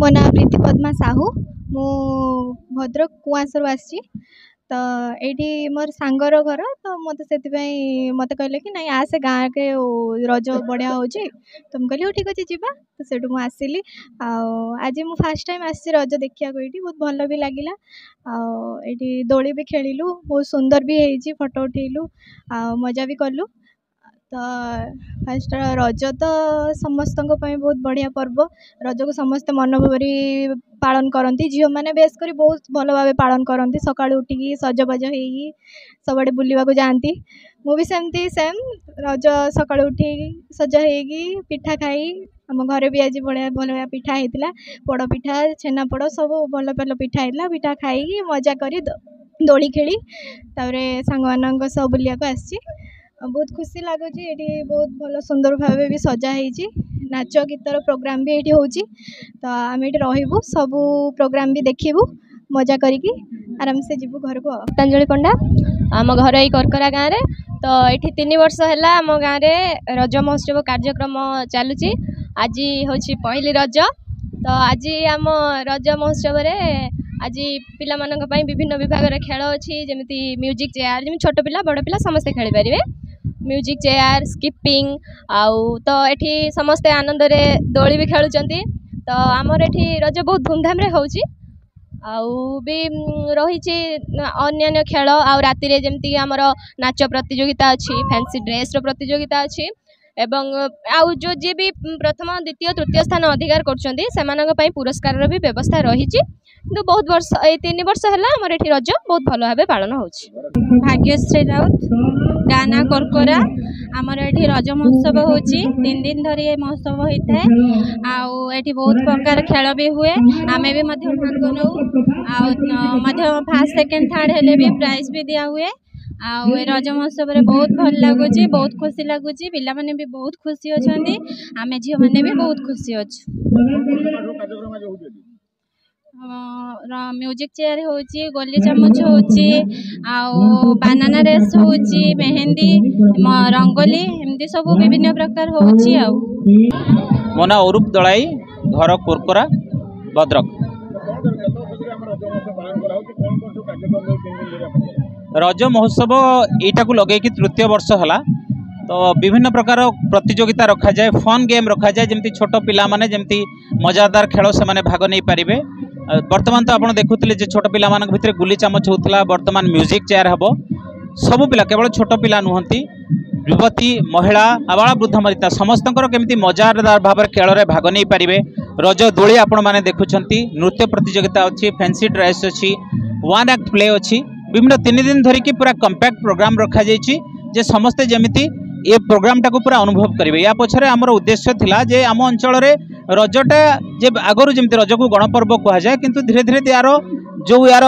मो ना प्रीति पद्मा साहू मु भद्रक कुआसर आसी तो ये मोर सांगर घर तो मत से मत कहले कि नहीं आसे गाँव के रज बढ़िया हो तो मुझे कहली ठीक अच्छे जीवा तो सेठू मुझे आसली आज मु फास्ट टाइम आसी रज देखा ये बहुत भल भी लगे ये दोली भी खेलु बहुत सुंदर भी होती फोटो उठेलु मजा भी कलु तो फास्ट रज तो समस्त बहुत बढ़िया पर्व रज को समस्त मन भरी पालन करती झील मैंने बेस कर बहुत भल भाव पालन करती सका उठिकी सजबाज हो सब आड़े बुलवाक जाती मुझे सेमती सेम रज सका उठी सज हो पिठा खाई आम घरे भी आज बढ़िया भल भाया पिठा होता पोड़ पिठा छेना पोड़ सब भल भल पिठा होता पिठा खाई मजा कर दोली खेली सांग मान सब बुलिया आसी बहुत खुशी लगुच ये बहुत भल सुंदर भाव भी सजा हो नाच गीतर प्रोग्राम भी ये हो तो आम ये रु सबू प्रोग्राम भी देखू मजा करी आराम से जीवु घर को। गीतांजलि पंडा आम घर यही करकरा गाँव में तो ये 3 वर्ष है आम गाँव में रज महोत्सव कार्यक्रम चलुची आज हूँ पहली रज तो आज आम रज महोत्सव आज पिला विभिन्न विभाग खेल अच्छी जमी म्यूजिक चेयर जमी छोट पिला बड़ पिला समस्ते खेल पारे म्यूजिक चेयर स्किपिंग आउ तो ये समस्ते आनंद रे दोली भी खेलुंट तो आमर ये रज बहुत धूमधाम रे होची आउ भी रही अन्य खेल आउ राति रे जमती आमर नाच प्रतियोगिता अच्छी फैंसी ड्रेस रो प्रतियोगिता अच्छी एवं आउ जो जी भी प्रथम द्वितीय तृतीय स्थान अधिकार कर पुरस्कार भी व्यवस्था रही तो बहुत वर्ष ये 3 वर्ष है आमर ये रज बहुत भल भाव पालन हो। भाग्यश्री राउत गाना करकोरा आमर ये रज महोत्सव हो 3 दिन धरी महोत्सव होता है आउ बहुत प्रकार खेल भी हुए आमे भी भाग नौ आ फर्स्ट सेकेंड थर्ड हेले भी प्राइज भी दिया हुए आउ रज महोत्सव बहुत भल लगुच बहुत खुशी लगुच पिला माने भी बहुत खुशी अच्छा आमे झील मैंने भी बहुत खुशी अच्छे म्यूजिक चेयर हो गोली चामच हो बानाना रेस हो मेहंदी रंगोली एमती सब विभिन्न प्रकार हो। मो ना अरूप दलाई घर कुरकुरा भद्रक। रज महोत्सव यटा को लगे कि 3य वर्ष है तो विभिन्न प्रकार प्रतियोगिता रखा जाए फन गेम रखा जाए जमती छोट पिला माने जमती मजादार खेल से माने भाग नहीं पारे। वर्तमान तो आप देखुले छोट पिला मान भितर गुली चामच होता वर्तमान म्यूजिक चेयर हम सबू पिला केवल छोट पिला नुहति युवती महिला आबाल वृद्ध मरिता समस्त केमी मजादार भाव खेल में भाग नहीं पारे। रज दोली आपण मैंने देखुंत नृत्य प्रतियोगिता अच्छी फैंसी ड्रेस अच्छी 1 एक्ट प्ले अच्छी विभिन्न 3 दिन धरिकी पूरा कंपैक्ट प्रोग्राम रखा जे समस्ते जमिति ये प्रोग्राम टाको पूरा अनुभव करेंगे। या पछरे आमर उद्देश्य थिला जे आम अंचल रजटा जे आगरू जमी रज को गणपर्व कह जाए किंतु धीरे धीरे यार जो यार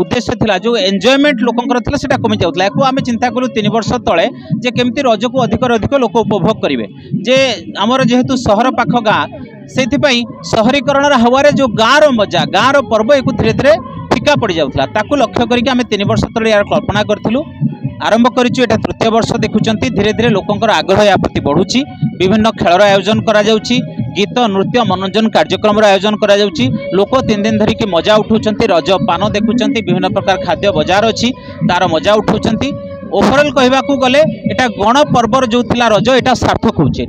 उद्देश्य थिला जो एंजॉयमेंट लोकंकर थिला सेटा कमी जाउतला एको आमे चिंता करू 3 वर्ष तले जे केमती रज को अधिक लोक उपभोग करेंगे जे आमर जेहेतु सहर पाख गाँ से शहरीकरण हवा जो गाँव मजा गाँव पर्व एक धीरे धीरे फिका पड़ जाउतला ताकू लक्ष्य करके आमे 3 वर्ष तले यार कल्पना करथिलु आरंभ करिछु। एटा 3य वर्ष देखुचंती धीरे धीरे लोकंकर आग्रह या प्रति बढ़ुची विभिन्न खेलर आयोजन करा जाउची गीत नृत्य मनोरंजन कार्यक्रम आयोजन करा जाउची लोक 3 दिन धरिकी मजा उठाउचंती रज पान देखुचंती विभिन्न प्रकार खाद्य बाजार अच्छी तार मजा उठाउचंती ओवरऑल कहबाकू गले एटा गण पर्वर जो थिला रज एटा सार्थक होउची।